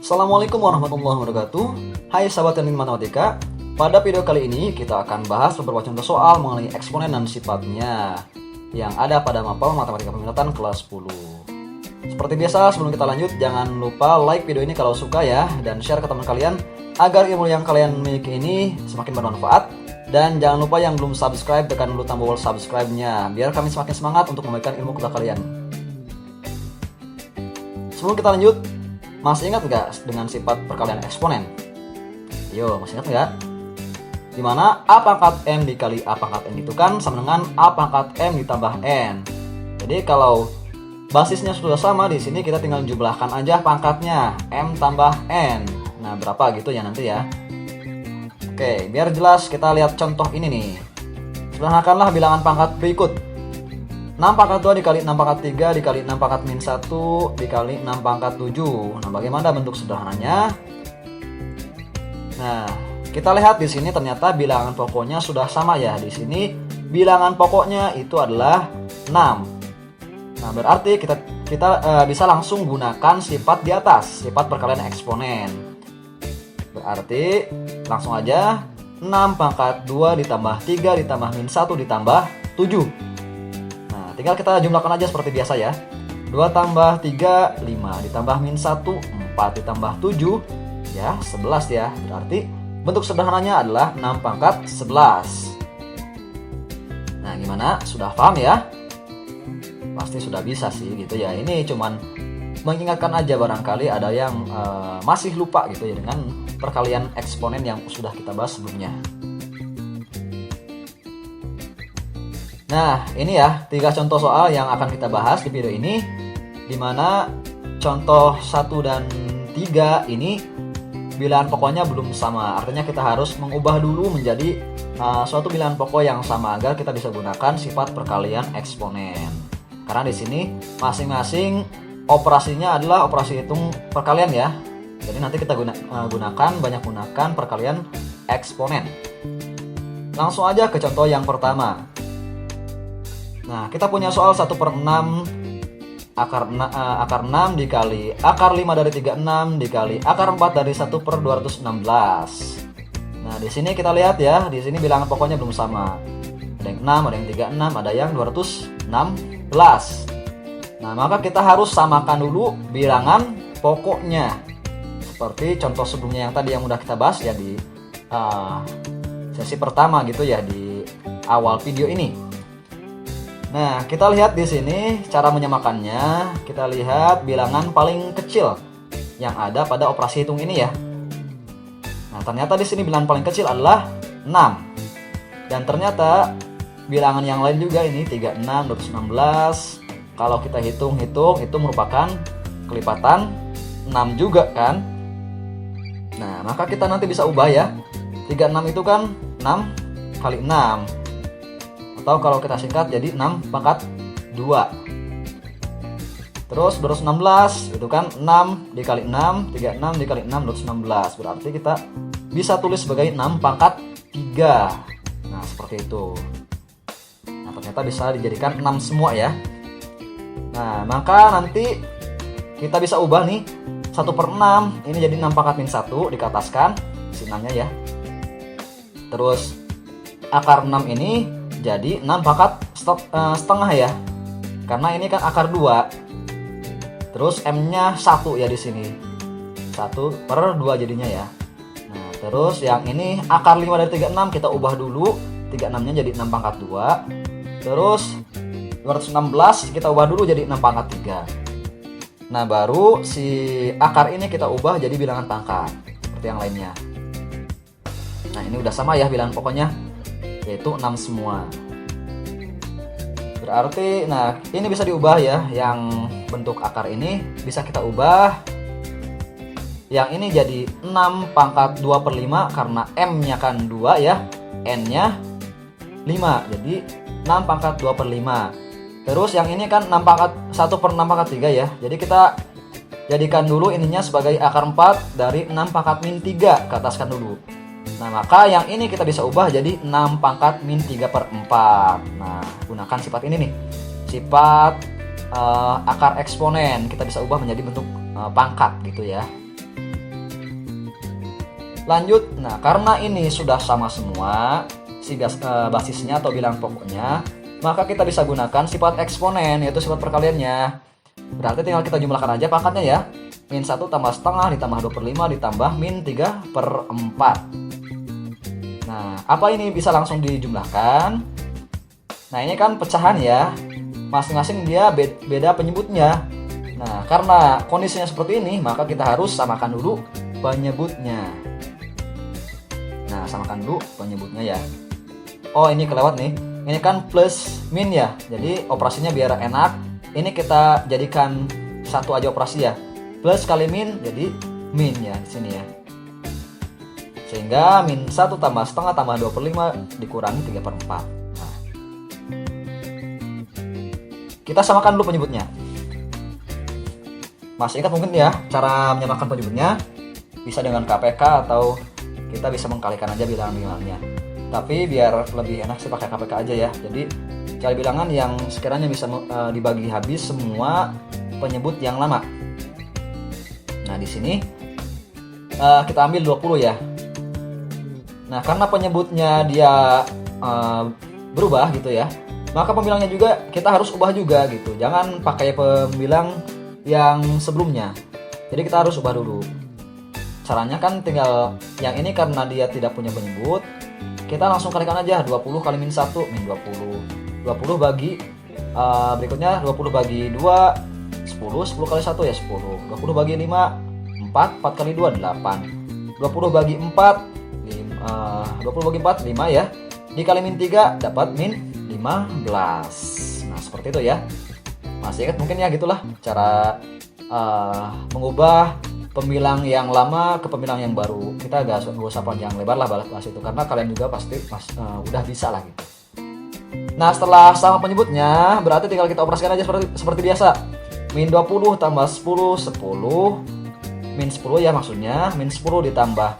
Assalamualaikum warahmatullahi wabarakatuh. Hai sahabat teknik matematika. Pada video kali ini kita akan bahas beberapa contoh soal mengenai eksponen dan sifatnya yang ada pada mapel matematika peminatan kelas 10. Seperti biasa, sebelum kita lanjut, jangan lupa like video ini kalau suka ya, dan share ke teman kalian agar ilmu yang kalian miliki ini semakin bermanfaat. Dan jangan lupa yang belum subscribe, tekan dulu tombol subscribe-nya biar kami semakin semangat untuk memberikan ilmu kepada kalian. Sebelum kita lanjut, masih ingat nggak dengan sifat perkalian eksponen? Yo, masih ingat nggak? Dimana A pangkat M dikali A pangkat N itu kan sama dengan A pangkat M ditambah N. Jadi kalau basisnya sudah sama, di sini kita tinggal jumlahkan aja pangkatnya, M tambah N. Nah, berapa gitu ya nanti ya. Oke, biar jelas kita lihat contoh ini nih. Sederhanakanlah bilangan pangkat berikut. 6 pangkat 2 dikali 6 pangkat 3 dikali 6 pangkat min 1 dikali 6 pangkat 7. Nah, bagaimana bentuk sederhananya? Nah, kita lihat di sini ternyata bilangan pokoknya sudah sama ya. Di sini bilangan pokoknya itu adalah 6. Nah, berarti kita bisa langsung gunakan sifat di atas, sifat perkalian eksponen. Berarti langsung aja 6 pangkat 2 ditambah 3 ditambah min 1 ditambah 7. Nah, tinggal kita jumlahkan aja seperti biasa ya. 2 tambah 3, 5 ditambah min 1, 4 ditambah 7 ya, 11 ya. Berarti bentuk sederhananya adalah 6 pangkat 11. Nah, gimana? Sudah paham ya? Pasti sudah bisa sih gitu ya. Ini cuman mengingatkan aja, barangkali ada yang masih lupa gitu ya dengan perkalian eksponen yang sudah kita bahas sebelumnya. Nah, ini ya 3 contoh soal yang akan kita bahas di video ini, dimana contoh 1 dan 3 ini bilangan pokoknya belum sama. Artinya kita harus mengubah dulu menjadi suatu bilangan pokok yang sama agar kita bisa gunakan sifat perkalian eksponen. Karena di sini masing-masing operasinya adalah operasi hitung perkalian ya. Jadi nanti kita banyak gunakan perkalian eksponen. Langsung aja ke contoh yang pertama. Nah, kita punya soal 1/6 akar 6 dikali akar 5 dari 36 dikali akar 4 dari 1/216. Nah, di sini kita lihat ya, di sini bilangan pokoknya belum sama. Ada yang 6, ada yang 36, ada yang 216. Nah, maka kita harus samakan dulu bilangan pokoknya. Seperti contoh sebelumnya yang tadi yang udah kita bahas ya di sesi pertama gitu ya, di awal video ini. Nah, kita lihat di sini cara menyamakannya. Kita lihat bilangan paling kecil yang ada pada operasi hitung ini ya. Nah, ternyata di sini bilangan paling kecil adalah 6. Dan ternyata bilangan yang lain juga ini 36, 216. Kalau kita hitung-hitung itu merupakan kelipatan 6 juga kan. Nah, maka kita nanti bisa ubah ya. 36 itu kan 6 kali 6. Atau kalau kita singkat jadi 6 pangkat 2. Terus 216 itu kan 6 dikali 6, 36 dikali 6, 216. Berarti kita bisa tulis sebagai 6 pangkat 3. Nah, seperti itu. Nah, ternyata bisa dijadikan 6 semua ya. Nah, maka nanti kita bisa ubah nih 1/6 ini jadi 6 pangkat min 1 dikataskan sinannya ya. Terus akar 6 ini jadi 6 pangkat setengah ya. Karena ini kan akar 2. Terus M-nya 1 ya di sini. 1/2 jadinya ya. Nah, terus yang ini akar 5 dari 36 kita ubah dulu. 36-nya jadi 6 pangkat 2. Terus 216 kita ubah dulu jadi 6 pangkat 3. Nah, baru si akar ini kita ubah jadi bilangan pangkat seperti yang lainnya. Nah, ini udah sama ya bilangan pokoknya, yaitu 6 semua. Berarti nah ini bisa diubah ya. Yang bentuk akar ini bisa kita ubah. Yang ini jadi 6 pangkat 2/5 karena M-nya kan 2 ya, N-nya 5. Jadi 6 pangkat 2/5. Terus yang ini kan 1/6 pangkat 3 ya. Jadi kita jadikan dulu ininya sebagai akar 4 dari 6 pangkat min 3. Ke ataskan dulu. Nah, maka yang ini kita bisa ubah jadi 6 pangkat min 3/4. Nah, gunakan sifat ini nih. Sifat akar eksponen kita bisa ubah menjadi bentuk pangkat gitu ya. Lanjut, nah karena ini sudah sama semua basisnya atau bilangan pokoknya, maka kita bisa gunakan sifat eksponen, yaitu sifat perkaliannya. Berarti tinggal kita jumlahkan aja pangkatnya ya. Min 1 tambah setengah ditambah 2/5 ditambah min 3/4. Nah, apa ini bisa langsung dijumlahkan? Nah, ini kan pecahan ya. Masing-masing dia beda penyebutnya. Nah, karena kondisinya seperti ini, maka kita harus samakan dulu penyebutnya. Nah, samakan dulu penyebutnya ya. Oh, ini kelewat nih. Ini kan plus min ya. Jadi operasinya biar enak, ini kita jadikan satu aja operasi ya. Plus kali min jadi min ya di sini ya. Sehingga min 1 tambah setengah tambah 2/5 dikurangi 3/4. Nah, kita samakan dulu penyebutnya. Masih ingat mungkin ya cara menyamakan penyebutnya? Bisa dengan KPK atau kita bisa mengkalikan aja bilangan-bilangannya. Tapi biar lebih enak sih pakai KPK aja ya. Jadi cari bilangan yang sekiranya bisa dibagi habis semua penyebut yang lama. Nah, di sini kita ambil 20 ya. Nah, karena penyebutnya dia berubah gitu ya, maka pembilangnya juga kita harus ubah juga gitu. Jangan pakai pembilang yang sebelumnya. Jadi kita harus ubah dulu. Caranya kan tinggal yang ini karena dia tidak punya penyebut, kita langsung kalikan aja 20 kali min 1 min 20. 20 bagi berikutnya 20 bagi 2 10, 10 kali 1 ya 10. 20 bagi 5 4, 4 kali 2 8. 20 bagi 4 20 bagi 4 5 ya. Dikali min 3 dapat min 15. Nah, seperti itu ya. Masih ingat mungkin ya, gitulah cara mengubah pembilang yang lama ke pembilang yang baru. Kita gak usah panjang lebar lah bahas itu, karena kalian juga pasti udah bisa lah gitu. Nah, setelah sama penyebutnya, berarti tinggal kita operasikan aja seperti biasa. Min 20 tambah 10 10 min 10 ya maksudnya. Min 10 ditambah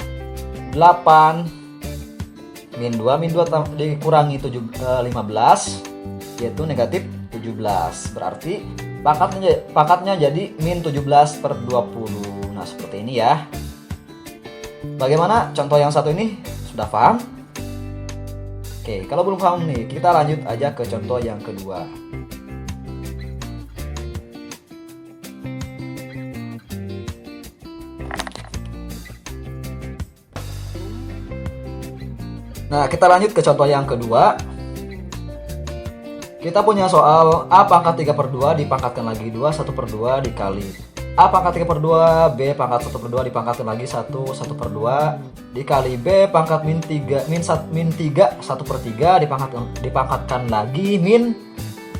8 min 2 dikurangi 15 yaitu negatif 17. Berarti pangkatnya jadi min 17/20. Nah, seperti ini ya. Bagaimana contoh yang satu ini? Sudah paham? Oke, kalau belum paham nih, kita lanjut aja ke contoh yang kedua. Nah, kita lanjut ke contoh yang kedua. Kita punya soal A pangkat 3/2 dipangkatkan lagi 2, 1/2 dikali A pangkat 3/2, B pangkat 1/2 dipangkatkan lagi 1/2 dikali B pangkat min 3 1/3 dipangkatkan lagi min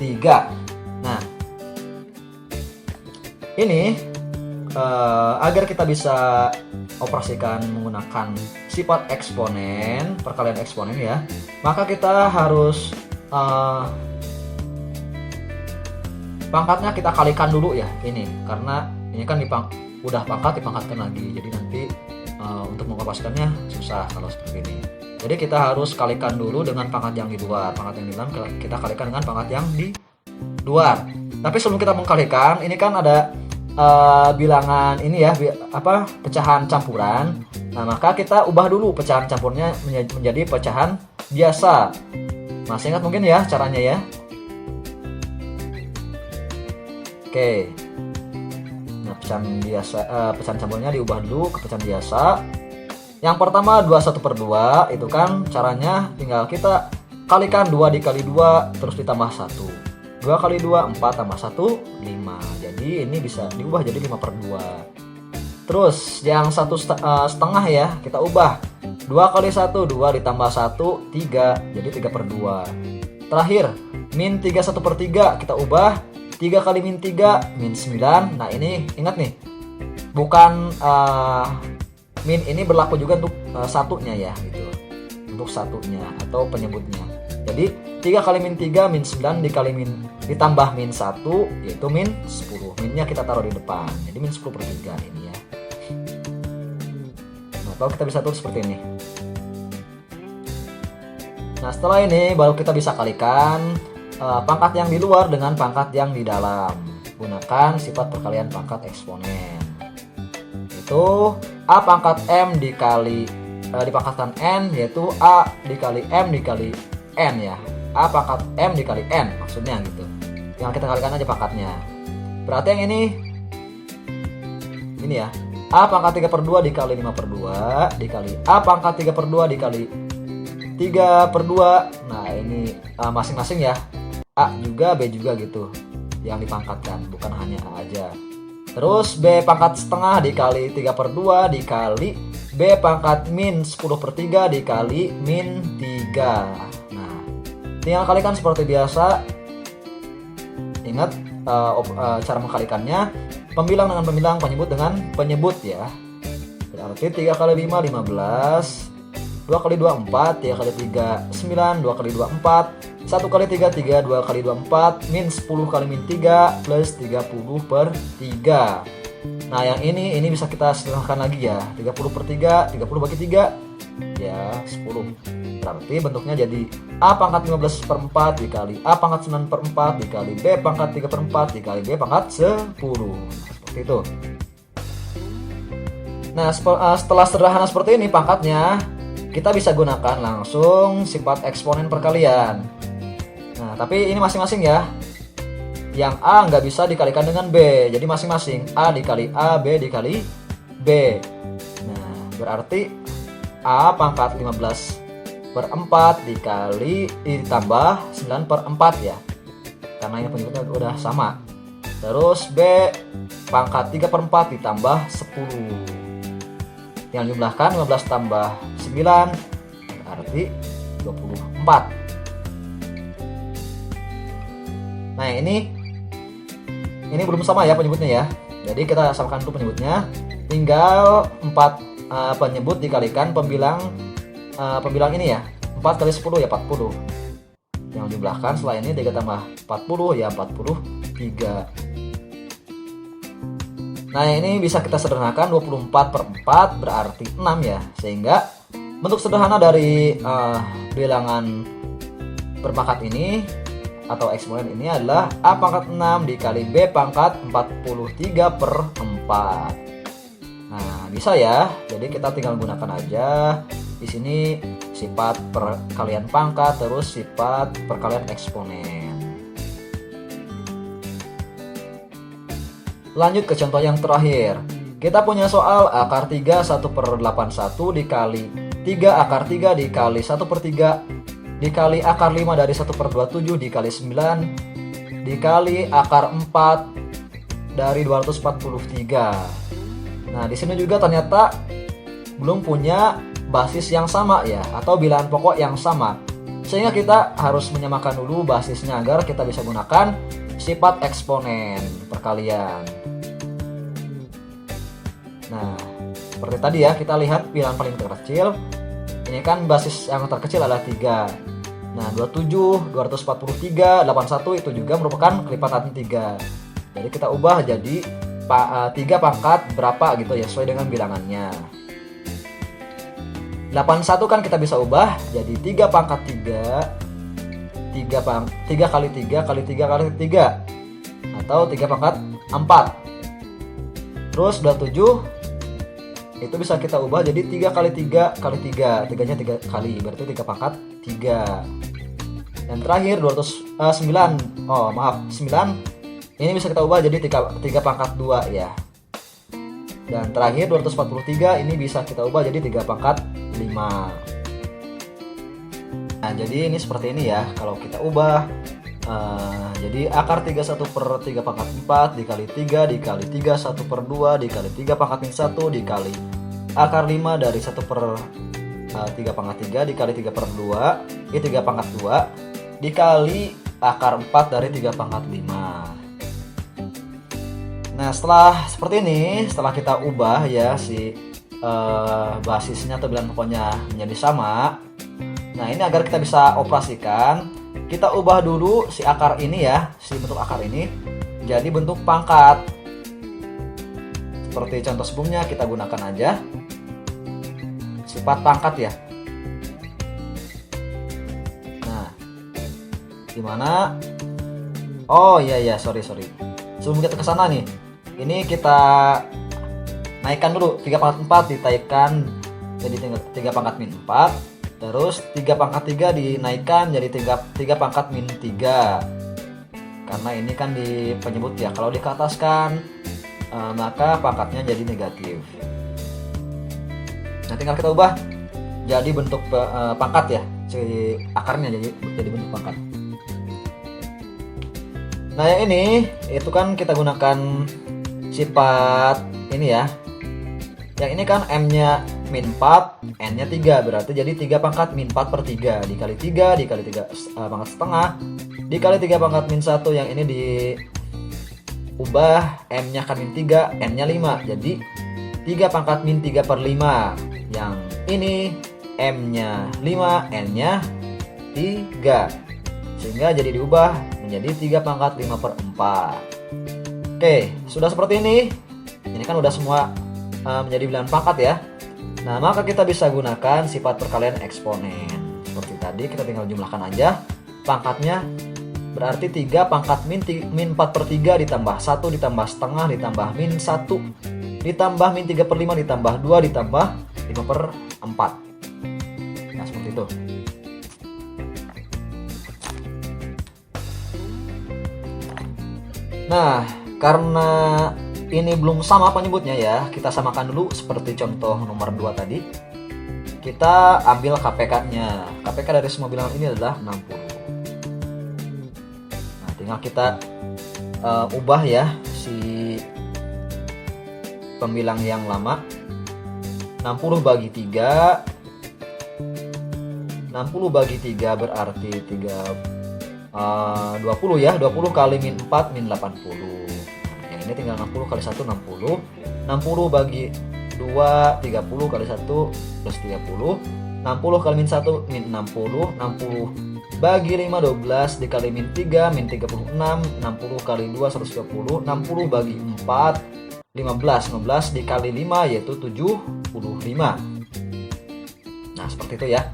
3. Nah, ini agar kita bisa operasikan menggunakan sifat eksponen, perkalian eksponen ya, maka kita harus pangkatnya kita kalikan dulu ya ini, karena ini kan udah pangkat dipangkatkan lagi, jadi nanti untuk mengoperasikannya susah kalau seperti ini. Jadi kita harus kalikan dulu dengan pangkat yang di luar. Pangkat yang di dalam kita kalikan dengan pangkat yang di luar. Tapi sebelum kita mengkalikan, ini kan ada bilangan ini ya, pecahan campuran. Nah, maka kita ubah dulu pecahan campurnya menjadi pecahan biasa. Masih ingat mungkin ya caranya ya? Oke. Nah, pecahan campurnya diubah dulu ke pecahan biasa. Yang pertama 21/2 itu kan caranya tinggal kita kalikan 2 dikali 2 terus ditambah 1. 2 kali 2 4 tambah 1 5. Jadi ini bisa diubah jadi 5/2. Terus yang 1/2 ya kita ubah. 2 kali 1 2 ditambah 1 3 jadi 3/2. Terakhir min 3 1/3 kita ubah. 3 kali min 3 min 9. Nah, ini ingat nih, bukan min ini berlaku juga untuk satunya ya gitu, untuk satunya atau penyebutnya. Jadi 3 kali min 3 min 9 ditambah min 1 yaitu min 10. Minnya kita taruh di depan, jadi min 10/3 ini ya. Nah, kalau kita bisa tulis seperti ini. Nah, setelah ini baru kita bisa kalikan pangkat yang di luar dengan pangkat yang di dalam. Gunakan sifat perkalian pangkat eksponen. yaitu A pangkat M dikali dipangkatkan N, yaitu A dikali M dikali N ya. A pangkat M dikali N maksudnya gitu. Yang kita kalikan aja pangkatnya. Berarti yang ini ya. A pangkat 3/2 dikali 5/2 dikali A pangkat 3/2 dikali 3/2. Nah ini masing-masing ya, A juga B juga gitu yang dipangkatkan, bukan hanya A aja. Terus B pangkat setengah dikali 3/2 dikali B pangkat min 10/3 dikali min 3. Nah tinggal kalikan seperti biasa. Ingat cara mengkalikannya, pembilang dengan pembilang, penyebut dengan penyebut ya. Berarti 3 kali 5 15, 2 kali 2 4, 3 kali 3 9, 2 kali 2 4, 1 kali 3 3, 2 kali 2 4, min 10 kali min 3 plus 30/3. Nah yang ini bisa kita sederhanakan lagi ya. 30/3, 30 bagi 3 ya 10. Berarti bentuknya jadi A pangkat 15/4 dikali A pangkat 9/4 dikali B pangkat 3/4 dikali B pangkat 10. Seperti itu. Nah setelah sederhana seperti ini pangkatnya, kita bisa gunakan langsung sifat eksponen perkalian. Nah tapi ini masing-masing ya. Yang A nggak bisa dikalikan dengan B, jadi masing-masing A dikali A, B dikali B. Nah berarti A pangkat 15/4 dikali ditambah 9/4 ya, karena ini penyebutnya udah sama. Terus B pangkat 3/4 ditambah 10. Yang jumlahkan 15 tambah 9 berarti 24. Nah ini belum sama ya penyebutnya ya. Jadi kita samakan dulu penyebutnya. Tinggal 4 penyebut dikalikan pembilang ini ya. 4 kali 10 ya 40. Yang jumlahkan setelah ini 3 tambah 40 ya 43. Nah ini bisa kita sederhanakan, 24/4 berarti 6 ya. Sehingga bentuk sederhana dari bilangan berpangkat ini atau eksponen ini adalah A pangkat 6 dikali B pangkat 43/4. Nah bisa ya. Jadi kita tinggal gunakan aja di sini sifat perkalian pangkat, terus sifat perkalian eksponen. Lanjut ke contoh yang terakhir. Kita punya soal akar 3 1/81 dikali 3 akar 3 dikali 1/3 dikali akar 5 dari 1/27 dikali 9 dikali akar 4 dari 243. Nah di sini juga ternyata belum punya basis yang sama ya, atau bilangan pokok yang sama, sehingga kita harus menyamakan dulu basisnya agar kita bisa gunakan sifat eksponen perkalian. Nah seperti tadi ya, kita lihat bilangan paling terkecil. Ini kan basis yang terkecil adalah 3. Nah 27, 243, 81 itu juga merupakan kelipatan 3. Jadi kita ubah jadi 3 pangkat berapa gitu ya, sesuai dengan bilangannya. 81 kan kita bisa ubah jadi 3 pangkat 3 kali 3 kali 3 kali 3 atau 3 pangkat 4. Terus 27 itu bisa kita ubah jadi 3 kali 3 kali 3, 3-nya 3 kali, berarti 3 pangkat 3. Dan terakhir 9 ini bisa kita ubah jadi 3 pangkat 2 ya. Dan terakhir 243 ini bisa kita ubah jadi 3 pangkat 5. Nah jadi ini seperti ini ya kalau kita ubah. Jadi akar 3 1/3 pangkat 4 dikali 3 dikali 3 1/2 dikali 3 pangkat min 1 dikali akar 5 dari 1/3 pangkat 3 dikali 3/2 ini 3 pangkat 2 dikali akar 4 dari 3 pangkat 5. Nah setelah seperti ini, setelah kita ubah ya si basisnya atau bilangan pokoknya menjadi sama. Nah ini agar kita bisa operasikan, kita ubah dulu si akar ini ya, si bentuk akar ini jadi bentuk pangkat. Seperti contoh sebelumnya, kita gunakan aja sifat pangkat ya. Nah dimana sorry sebelum kita ke sana nih, ini kita naikkan dulu 3 pangkat 4 ditaikkan jadi 3 pangkat min 4, terus 3 pangkat 3 dinaikkan jadi 3 pangkat min 3. Karena ini kan di penyebut ya, kalau dikeataskan maka pangkatnya jadi negatif. Nah, tinggal kita ubah jadi bentuk pangkat ya, si akarnya jadi bentuk pangkat. Nah, yang ini itu kan kita gunakan sifat ini ya. Yang ini kan M-nya min 4, N-nya 3, berarti jadi 3 pangkat min 4 per 3 dikali 3 dikali 3 pangkat setengah dikali 3 pangkat min 1. Yang ini diubah, M-nya kan min 3, N-nya 5, jadi 3 pangkat min 3 per 5. Yang ini M-nya 5, N-nya 3, sehingga jadi diubah menjadi 3 pangkat 5 per 4. Oke, sudah seperti ini. Ini kan udah semua menjadi bilangan pangkat ya. Nah, maka kita bisa gunakan sifat perkalian eksponen. Seperti tadi, kita tinggal jumlahkan aja. Pangkatnya berarti 3 pangkat min 4 per 3 ditambah 1 ditambah setengah ditambah min 1 ditambah min 3 per 5 ditambah 2 ditambah 5 per 4. Nah, seperti itu. Nah, karena ini belum sama penyebutnya ya, kita samakan dulu seperti contoh nomor 2 tadi. Kita ambil KPK-nya. KPK dari semua bilangan ini adalah 60. Nah, tinggal kita ubah ya si pembilang yang lama. 60 bagi 3. 60 bagi 3 berarti 20 ya. 20 kali min 4 min 80. Ini tinggal 60 kali 1 60. 60 bagi 2 30 kali 1 plus 30. 60 kali min 1 min 60. 60 bagi 5 12 dikali min 3 min 36. 60 kali 2 120. 60 bagi 4 15. 15 dikali 5 yaitu 75. Nah, seperti itu ya.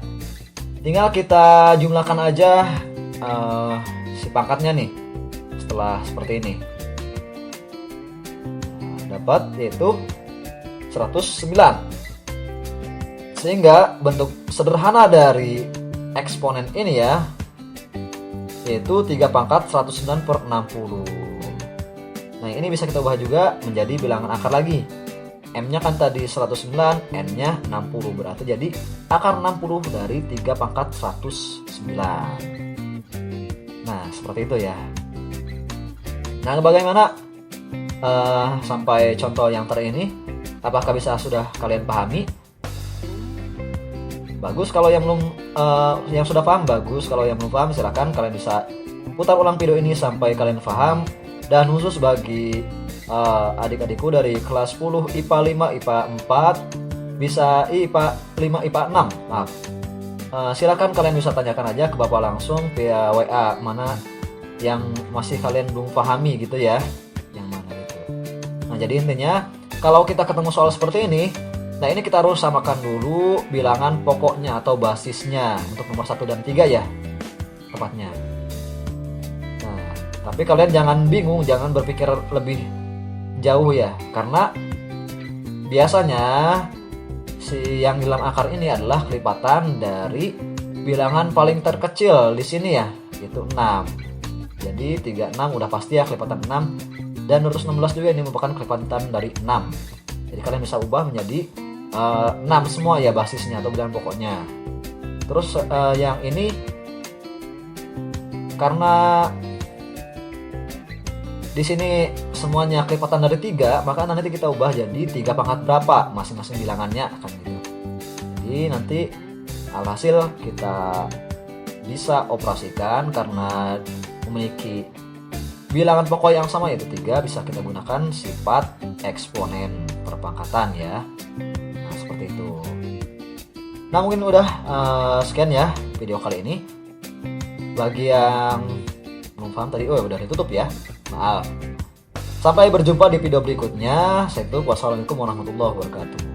Tinggal kita jumlahkan aja si pangkatnya nih setelah seperti ini. Dapat yaitu 109. Sehingga bentuk sederhana dari eksponen ini ya yaitu 3 pangkat 109 per 60. Nah, ini bisa kita ubah juga menjadi bilangan akar lagi. M-nya kan tadi 109, N-nya 60, berarti jadi akar 60 dari 3 pangkat 109. Nah, seperti itu ya. Nah, bagaimana sampai contoh yang ini, apakah sudah kalian pahami? Bagus kalau yang belum yang sudah paham bagus, kalau yang belum paham silakan kalian bisa putar ulang video ini sampai kalian paham. Dan khusus bagi adik-adikku dari kelas 10 IPA 5 IPA 4 bisa IPA 5 IPA 6 maaf, silakan kalian bisa tanyakan aja ke Bapak langsung via WA mana yang masih kalian belum pahami gitu ya, yang mana gitu. Nah, jadi intinya kalau kita ketemu soal seperti ini, nah ini kita harus samakan dulu bilangan pokoknya atau basisnya untuk nomor 1 dan 3 ya tepatnya. Nah, tapi kalian jangan bingung, jangan berpikir lebih jauh ya, karena biasanya si yang dalam akar ini adalah kelipatan dari bilangan paling terkecil di sini ya, yaitu 6. Jadi 36 udah pasti ya kelipatan 6, dan 216 juga ini merupakan kelipatan dari 6. Jadi kalian bisa ubah menjadi 6 semua ya basisnya atau bilangan pokoknya. Terus yang ini karena di sini semuanya kelipatan dari 3, maka nanti kita ubah jadi 3 pangkat berapa masing-masing bilangannya akan gitu. Jadi nanti alhasil kita bisa operasikan karena memiliki bilangan pokok yang sama yaitu 3, bisa kita gunakan sifat eksponen perpangkatan ya. Nah, seperti itu. Nah, mungkin udah sekian ya video kali ini. Bagi yang belum paham tadi, udah ditutup ya. Maaf. Sampai berjumpa di video berikutnya. Saya tutup. Wassalamualaikum warahmatullahi wabarakatuh.